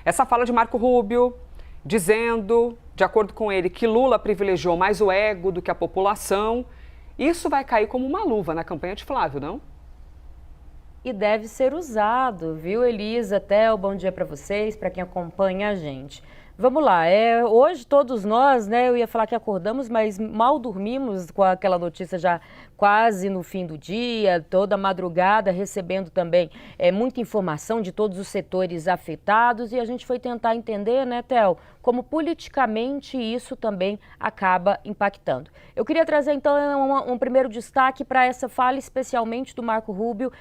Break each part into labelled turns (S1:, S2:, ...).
S1: Essa fala de Marco Rubio, dizendo, de acordo com ele, que Lula privilegiou mais o ego do que a população, isso vai cair como uma luva na campanha de Flávio, não?
S2: E deve ser usado, viu, Elisa? Theo, bom dia para vocês, para quem acompanha a gente. Vamos lá, hoje todos nós, né, eu ia falar que acordamos, mas mal dormimos com aquela notícia já quase no fim do dia, toda madrugada, recebendo também muita informação de todos os setores afetados e a gente foi tentar entender, né, Theo, como politicamente isso também acaba impactando. Eu queria trazer então um primeiro destaque para essa fala, especialmente do Marco Rubio,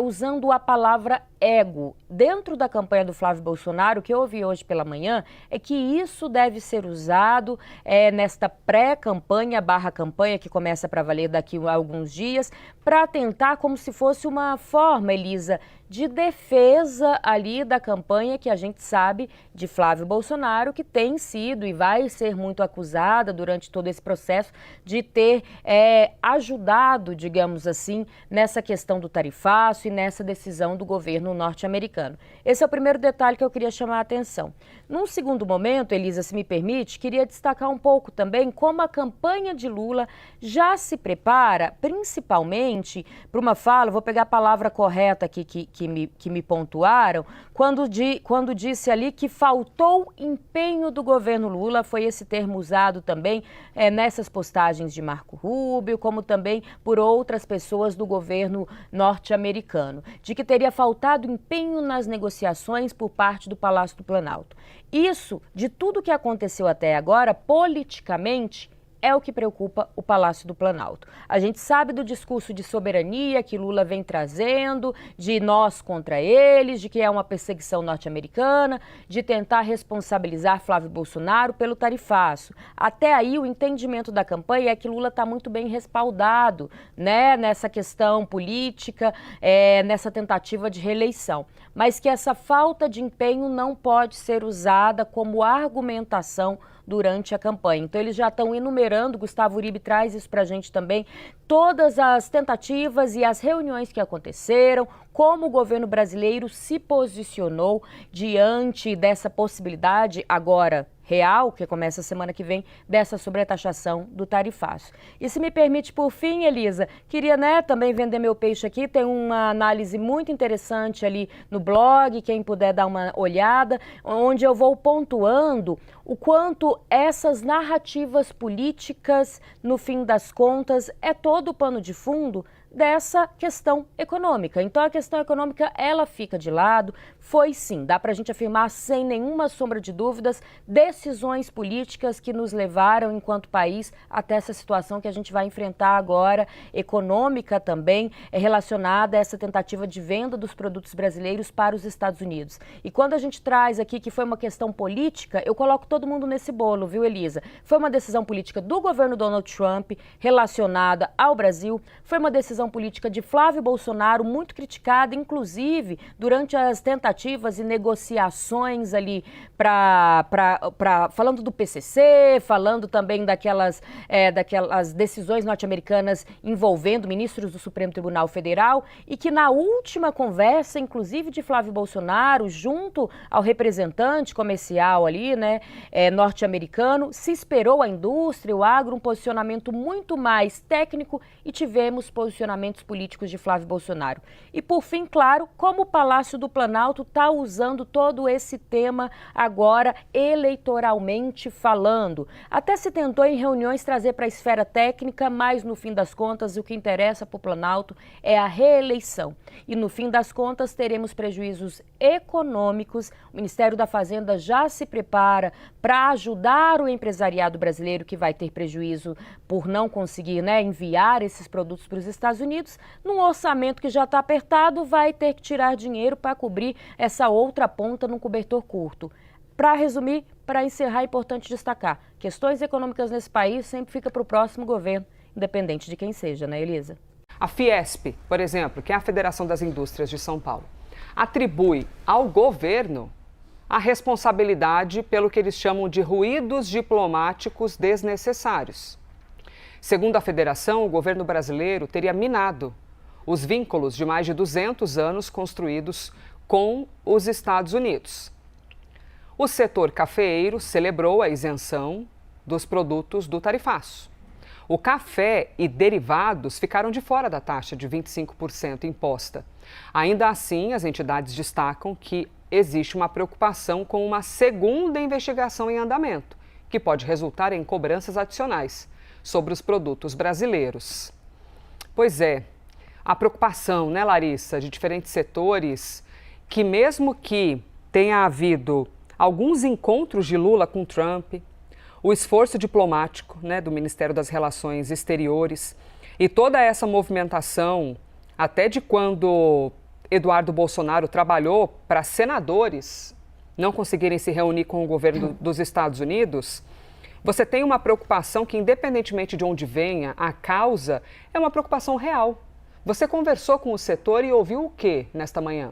S2: usando a palavra ego. Dentro da campanha do Flávio Bolsonaro, o que eu ouvi hoje pela manhã é que isso deve ser usado nesta pré-campanha, /campanha, que começa para valer daqui a alguns dias, para tentar, como se fosse uma forma, Elisa, de defesa ali da campanha que a gente sabe de Flávio Bolsonaro, que tem sido e vai ser muito acusada durante todo esse processo de ter ajudado, digamos assim, nessa questão do tarifaço e nessa decisão do governo norte-americano. Esse é o primeiro detalhe que eu queria chamar a atenção. Num segundo momento, Elisa, se me permite, queria destacar um pouco também como a campanha de Lula já se prepara, principalmente para uma fala, vou pegar a palavra correta aqui que me pontuaram, quando disse ali que faltou empenho do governo Lula, foi esse termo usado também nessas postagens de Marco Rubio, como também por outras pessoas do governo norte-americano, de que teria faltado empenho nas negociações por parte do Palácio do Planalto. Isso, de tudo que aconteceu até agora, politicamente, é o que preocupa o Palácio do Planalto. A gente sabe do discurso de soberania que Lula vem trazendo, de nós contra eles, de que é uma perseguição norte-americana, de tentar responsabilizar Flávio Bolsonaro pelo tarifaço. Até aí, o entendimento da campanha é que Lula está muito bem respaldado, né, nessa questão política, nessa tentativa de reeleição. Mas que essa falta de empenho não pode ser usada como argumentação durante a campanha. Então eles já estão enumerando, Gustavo Uribe traz isso para a gente também, todas as tentativas e as reuniões que aconteceram, como o governo brasileiro se posicionou diante dessa possibilidade agora real, que começa a semana que vem, dessa sobretaxação do tarifaço. E se me permite, por fim, Elisa, queria também vender meu peixe aqui, tem uma análise muito interessante ali no blog, quem puder dar uma olhada, onde eu vou pontuando o quanto essas narrativas políticas, no fim das contas, é todo o pano de fundo dessa questão econômica. Então a questão econômica, ela fica de lado, foi sim, dá para a gente afirmar sem nenhuma sombra de dúvidas, decisões políticas que nos levaram enquanto país até essa situação que a gente vai enfrentar agora, econômica também, relacionada a essa tentativa de venda dos produtos brasileiros para os Estados Unidos. E quando a gente traz aqui que foi uma questão política, eu coloco todo mundo nesse bolo, viu, Elisa? Foi uma decisão política do governo Donald Trump relacionada ao Brasil, foi uma decisão política de Flávio Bolsonaro, muito criticada, inclusive durante as tentativas e negociações ali falando do PCC, falando também daquelas decisões norte-americanas envolvendo ministros do Supremo Tribunal Federal e que na última conversa, inclusive de Flávio Bolsonaro, junto ao representante comercial ali, norte-americano, se esperou a indústria, o agro, um posicionamento muito mais técnico e tivemos posicionamentos políticos de Flávio Bolsonaro. E por fim, claro, como o Palácio do Planalto está usando todo esse tema agora eleitoralmente falando. Até se tentou em reuniões trazer para a esfera técnica, mas no fim das contas o que interessa para o Planalto é a reeleição. E no fim das contas teremos prejuízos econômicos. O Ministério da Fazenda já se prepara para ajudar o empresariado brasileiro que vai ter prejuízo por não conseguir enviar esses produtos para os Estados Unidos. Num orçamento que já está apertado, vai ter que tirar dinheiro para cobrir essa outra ponta num cobertor curto. Para resumir, para encerrar, é importante destacar, questões econômicas nesse país sempre fica para o próximo governo, independente de quem seja, né, Elisa?
S1: A Fiesp, por exemplo, que é a Federação das Indústrias de São Paulo, atribui ao governo a responsabilidade pelo que eles chamam de ruídos diplomáticos desnecessários. Segundo a federação, o governo brasileiro teria minado os vínculos de mais de 200 anos construídos com os Estados Unidos. O setor cafeeiro celebrou a isenção dos produtos do tarifaço. O café e derivados ficaram de fora da taxa de 25% imposta. Ainda assim, as entidades destacam que existe uma preocupação com uma segunda investigação em andamento, que pode resultar em cobranças adicionais sobre os produtos brasileiros. Pois é, a preocupação, né, Larissa, de diferentes setores, que mesmo que tenha havido alguns encontros de Lula com Trump, o esforço diplomático, né, do Ministério das Relações Exteriores e toda essa movimentação, até de quando Eduardo Bolsonaro trabalhou para senadores não conseguirem se reunir com o governo dos Estados Unidos, você tem uma preocupação que, independentemente de onde venha, a causa é uma preocupação real. Você conversou com o setor e ouviu o que nesta manhã?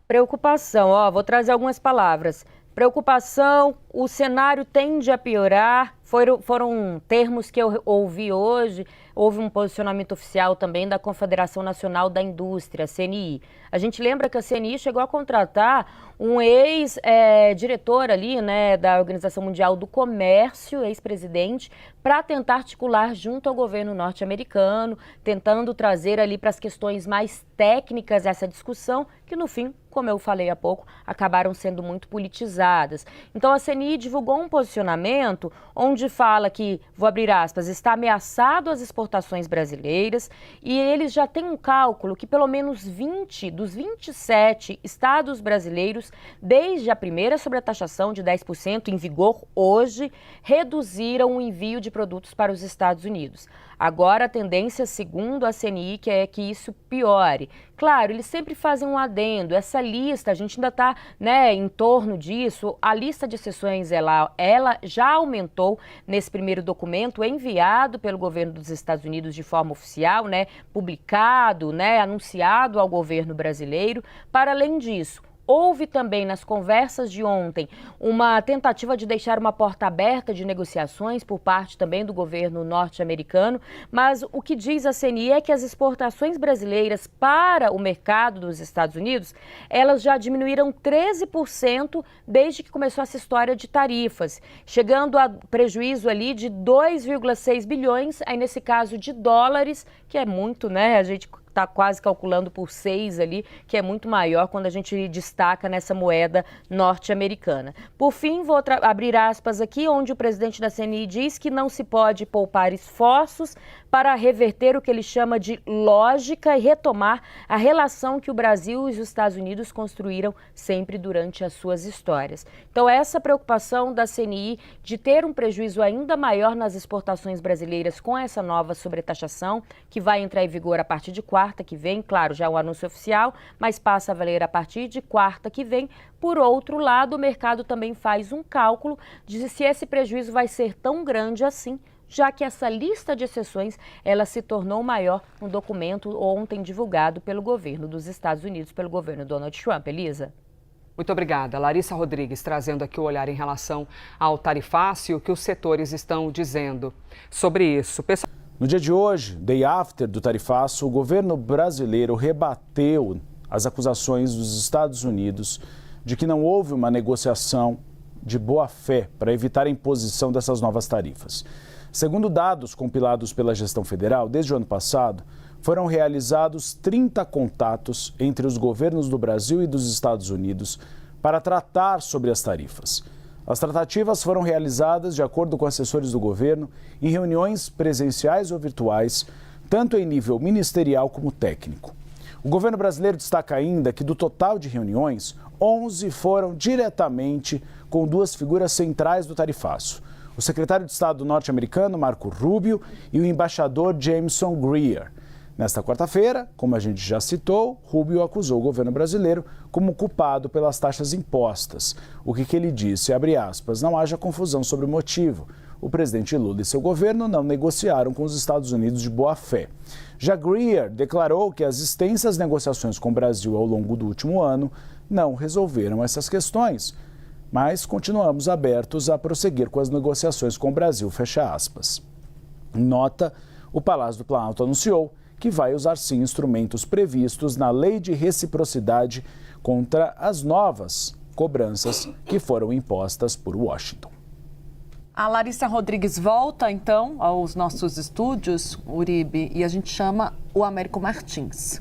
S2: Preocupação, vou trazer algumas palavras. Preocupação, o cenário tende a piorar, foram termos que eu ouvi hoje. Houve um posicionamento oficial também da Confederação Nacional da Indústria, CNI. A gente lembra que a CNI chegou a contratar um ex-diretor ali, né, da Organização Mundial do Comércio, ex-presidente, para tentar articular junto ao governo norte-americano, tentando trazer ali para as questões mais técnicas essa discussão, que no fim, como eu falei há pouco, acabaram sendo muito politizadas. Então a CNI divulgou um posicionamento onde fala que, vou abrir aspas, está ameaçado as exportações brasileiras, e eles já têm um cálculo que pelo menos 20 dos 27 estados brasileiros, desde a primeira sobretaxação de 10% em vigor hoje, reduziram o envio de produtos para os Estados Unidos. Agora a tendência, segundo a CNI, que é que isso piore. Claro, eles sempre fazem um adendo, essa lista, a gente ainda está, né, em torno disso, a lista de exceções ela já aumentou nesse primeiro documento enviado pelo governo dos Estados Unidos de forma oficial, né, publicado, né, anunciado ao governo brasileiro. Para além disso, houve também nas conversas de ontem uma tentativa de deixar uma porta aberta de negociações por parte também do governo norte-americano, mas o que diz a CNI é que as exportações brasileiras para o mercado dos Estados Unidos, elas já diminuíram 13% desde que começou essa história de tarifas, chegando a prejuízo ali de 2,6 bilhões, aí nesse caso de dólares, que é muito, né? A gente está quase calculando por 6 ali, que é muito maior quando a gente destaca nessa moeda norte-americana. Por fim, vou abrir aspas aqui, onde o presidente da CNI diz que não se pode poupar esforços para reverter o que ele chama de lógica e retomar a relação que o Brasil e os Estados Unidos construíram sempre durante as suas histórias. Então, essa preocupação da CNI de ter um prejuízo ainda maior nas exportações brasileiras com essa nova sobretaxação, que vai entrar em vigor a partir de quarta que vem, claro, já é um anúncio oficial, mas passa a valer a partir de quarta que vem. Por outro lado, o mercado também faz um cálculo de se esse prejuízo vai ser tão grande assim, já que essa lista de exceções ela se tornou maior no documento ontem divulgado pelo governo dos Estados Unidos, pelo governo Donald Trump. Elisa?
S1: Muito obrigada. Larissa Rodrigues trazendo aqui o olhar em relação ao tarifaço e o que os setores estão dizendo sobre isso.
S3: No dia de hoje, day after do tarifaço, o governo brasileiro rebateu as acusações dos Estados Unidos de que não houve uma negociação de boa-fé para evitar a imposição dessas novas tarifas. Segundo dados compilados pela gestão federal, desde o ano passado, foram realizados 30 contatos entre os governos do Brasil e dos Estados Unidos para tratar sobre as tarifas. As tratativas foram realizadas, de acordo com assessores do governo, em reuniões presenciais ou virtuais, tanto em nível ministerial como técnico. O governo brasileiro destaca ainda que, do total de reuniões, 11 foram diretamente com duas figuras centrais do tarifaço: o secretário de Estado norte-americano, Marco Rubio, e o embaixador Jameson Greer. Nesta quarta-feira, como a gente já citou, Rubio acusou o governo brasileiro como culpado pelas taxas impostas. O que ele disse, abre aspas, não haja confusão sobre o motivo. O presidente Lula e seu governo não negociaram com os Estados Unidos de boa fé. Já Greer declarou que as extensas negociações com o Brasil ao longo do último ano não resolveram essas questões, mas continuamos abertos a prosseguir com as negociações com o Brasil, fecha aspas. Em nota, o Palácio do Planalto anunciou que vai usar sim instrumentos previstos na Lei de Reciprocidade contra cobranças que foram impostas por Washington.
S4: A Larissa Rodrigues volta, então, aos nossos estúdios, Uribe, e a gente chama o Américo Martins.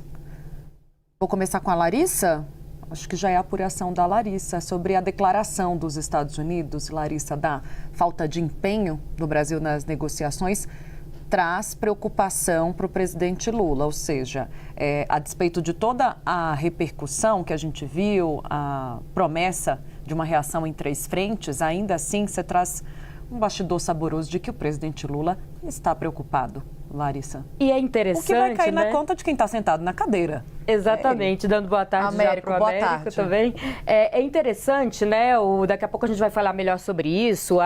S4: Vou começar com a Larissa. Acho que já é a apuração da Larissa sobre a declaração dos Estados Unidos, Larissa, da falta de empenho do Brasil nas negociações, traz preocupação para o presidente Lula, ou seja, a despeito de toda a repercussão que a gente viu, a promessa de uma reação em 3 frentes, ainda assim você traz um bastidor saboroso de que o presidente Lula está preocupado, Larissa.
S2: E é interessante,
S4: o que vai cair
S2: né?
S4: na conta de quem está sentado na cadeira.
S2: Exatamente, dando boa tarde
S4: Américo,
S2: já para o Américo
S4: tarde.
S2: também. É interessante, né? Daqui a pouco a gente vai falar melhor sobre isso,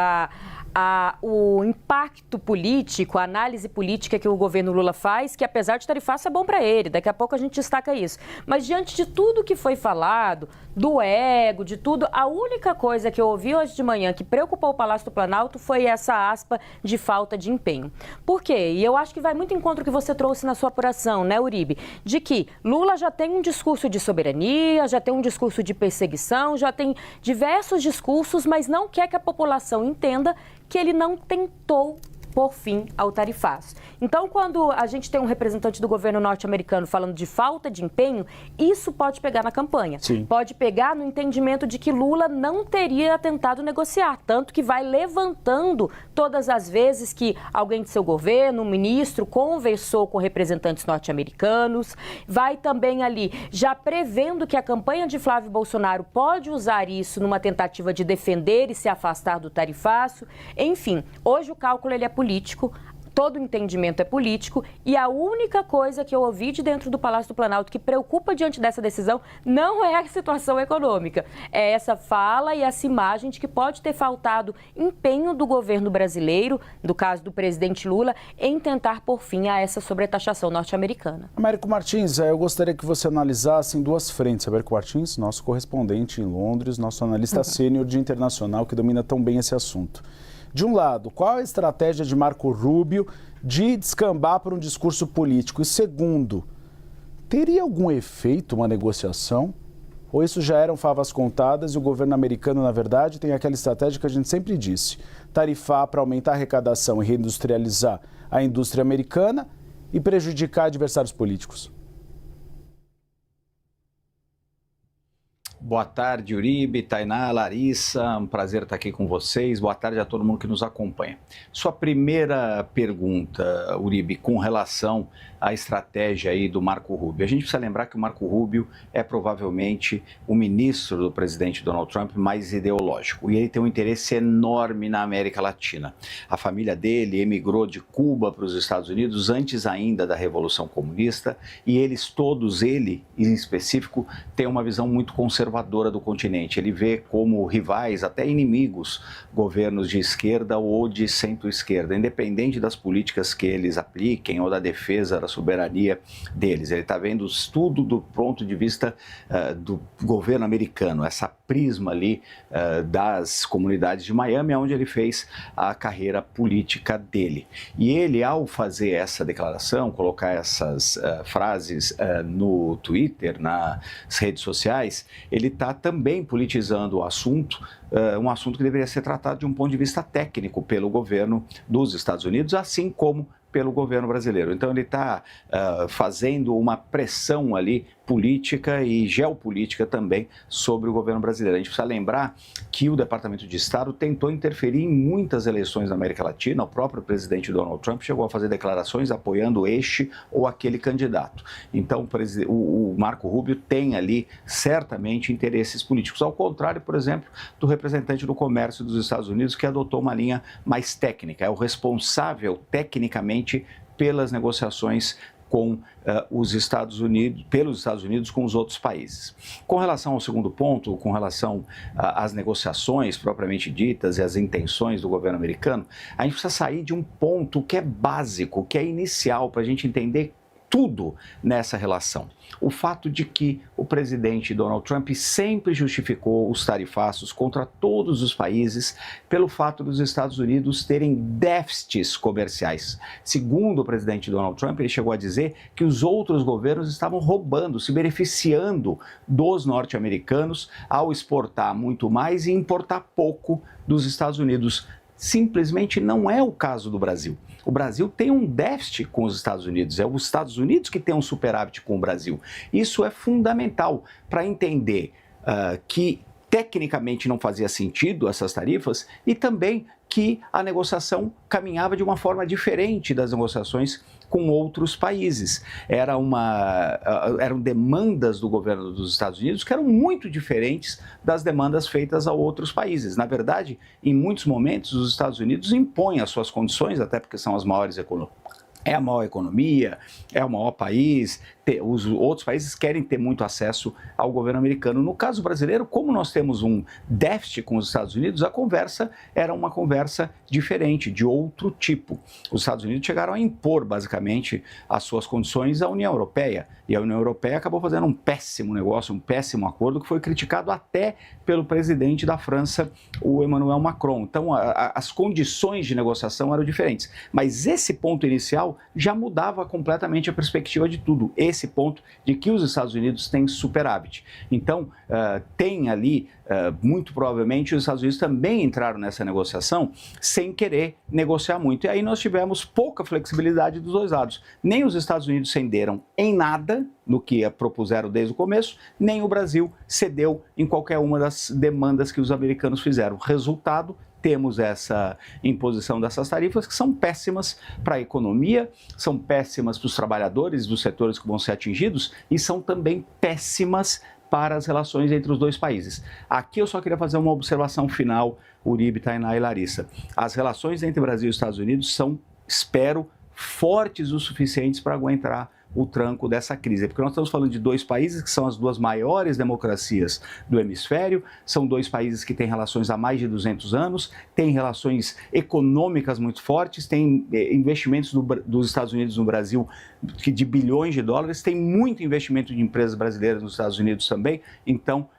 S2: o impacto político, a análise política que o governo Lula faz, que apesar de tarifaço é bom para ele, daqui a pouco a gente destaca isso. Mas diante de tudo que foi falado, do ego, de tudo, a única coisa que eu ouvi hoje de manhã que preocupou o Palácio do Planalto foi essa aspa de falta de empenho. Por quê? E eu acho que vai muito em contra o que você trouxe na sua apuração, né, Uribe? De que Lula já tem um discurso de soberania, já tem um discurso de perseguição, já tem diversos discursos, mas não quer que a população entenda que ele não tentou por fim ao tarifaço. Então, quando a gente tem um representante do governo norte-americano falando de falta de empenho, isso pode pegar na campanha.
S3: Sim.
S2: Pode pegar no entendimento de que Lula não teria tentado negociar, tanto que vai levantando todas as vezes que alguém de seu governo, um ministro, conversou com representantes norte-americanos, vai também ali já prevendo que a campanha de Flávio Bolsonaro pode usar isso numa tentativa de defender e se afastar do tarifaço. Enfim, hoje o cálculo ele é político, todo entendimento é político e a única coisa que eu ouvi de dentro do Palácio do Planalto que preocupa diante dessa decisão não é a situação econômica, é essa fala e essa imagem de que pode ter faltado empenho do governo brasileiro, no caso do presidente Lula, em tentar pôr fim a essa sobretaxação norte-americana.
S3: Américo Martins, eu gostaria que você analisasse em 2 frentes. Américo Martins, nosso correspondente em Londres, nosso analista sênior de internacional que domina tão bem esse assunto. De um lado, qual a estratégia de Marco Rubio de descambar para um discurso político? E segundo, teria algum efeito uma negociação? Ou isso já eram favas contadas e o governo americano, na verdade, tem aquela estratégia que a gente sempre disse, tarifar para aumentar a arrecadação e reindustrializar a indústria americana e prejudicar adversários políticos?
S5: Boa tarde, Uribe, Tainá, Larissa, um prazer estar aqui com vocês. Boa tarde a todo mundo que nos acompanha. Sua primeira pergunta, Uribe, com relação à estratégia aí do Marco Rubio. A gente precisa lembrar que o Marco Rubio é provavelmente o ministro do presidente Donald Trump mais ideológico e ele tem um interesse enorme na América Latina. A família dele emigrou de Cuba para os Estados Unidos antes ainda da Revolução Comunista e eles todos, ele em específico, tem uma visão muito conservadora do continente. Ele vê como rivais, até inimigos, governos de esquerda ou de centro-esquerda, independente das políticas que eles apliquem ou da defesa da soberania deles. Ele está vendo tudo do ponto de vista do governo americano, essa prisma ali das comunidades de Miami, onde ele fez a carreira política dele. E ele, ao fazer essa declaração, colocar essas frases no Twitter, nas redes sociais, ele está também politizando o assunto, um assunto que deveria ser tratado de um ponto de vista técnico pelo governo dos Estados Unidos, assim como pelo governo brasileiro. Então ele está fazendo uma pressão ali política e geopolítica também sobre o governo brasileiro. A gente precisa lembrar que o Departamento de Estado tentou interferir em muitas eleições na América Latina. O próprio presidente Donald Trump chegou a fazer declarações apoiando este ou aquele candidato. Então o Marco Rubio tem ali certamente interesses políticos, ao contrário, por exemplo, do representante do comércio dos Estados Unidos, que adotou uma linha mais técnica, é o responsável tecnicamente pelas negociações com os Estados Unidos, pelos Estados Unidos com os outros países. Com relação ao segundo ponto, com relação às negociações propriamente ditas e às intenções do governo americano, a gente precisa sair de um ponto que é básico, que é inicial para a gente entender tudo nessa relação. O fato de que o presidente Donald Trump sempre justificou os tarifaços contra todos os países pelo fato dos Estados Unidos terem déficits comerciais. Segundo o presidente Donald Trump, ele chegou a dizer que os outros governos estavam roubando, se beneficiando dos norte-americanos ao exportar muito mais e importar pouco dos Estados Unidos. Simplesmente não é o caso do Brasil. O Brasil tem um déficit com os Estados Unidos, é os Estados Unidos que tem um superávit com o Brasil. Isso é fundamental para entender que tecnicamente não fazia sentido essas tarifas e também que a negociação caminhava de uma forma diferente das negociações com outros países. Eram demandas do governo dos Estados Unidos que eram muito diferentes das demandas feitas a outros países. Na verdade, em muitos momentos, os Estados Unidos impõem as suas condições, até porque são as maiores economias. É a maior economia, é o maior país, os outros países querem ter muito acesso ao governo americano. No caso brasileiro, como nós temos um déficit com os Estados Unidos, a conversa era uma conversa diferente, de outro tipo. Os Estados Unidos chegaram a impor, basicamente, as suas condições à União Europeia. E a União Europeia acabou fazendo um péssimo negócio, um péssimo acordo, que foi criticado até pelo presidente da França, o Emmanuel Macron. Então, as condições de negociação eram diferentes. Mas esse ponto inicial já mudava completamente a perspectiva de tudo. Esse ponto de que os Estados Unidos têm superávit. Então, tem ali, muito provavelmente, os Estados Unidos também entraram nessa negociação sem querer negociar muito. E aí nós tivemos pouca flexibilidade dos dois lados. Nem os Estados Unidos cederam em nada no que propuseram desde o começo, nem o Brasil cedeu em qualquer uma das demandas que os americanos fizeram. Resultado, temos essa imposição dessas tarifas que são péssimas para a economia, são péssimas para os trabalhadores dos setores que vão ser atingidos e são também péssimas para as relações entre os dois países. Aqui eu só queria fazer uma observação final, Uribe, Tainá e Larissa. As relações entre Brasil e Estados Unidos são, espero, fortes o suficientes para aguentar o tranco dessa crise, porque nós estamos falando de dois países que são as duas maiores democracias do hemisfério, são dois países que têm relações há mais de 200 anos, têm relações econômicas muito fortes, têm investimentos dos Estados Unidos no Brasil de bilhões de dólares, tem muito investimento de empresas brasileiras nos Estados Unidos também, então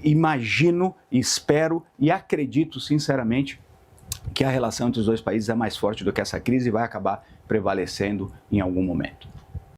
S5: imagino, espero e acredito sinceramente que a relação entre os dois países é mais forte do que essa crise e vai acabar prevalecendo em algum momento.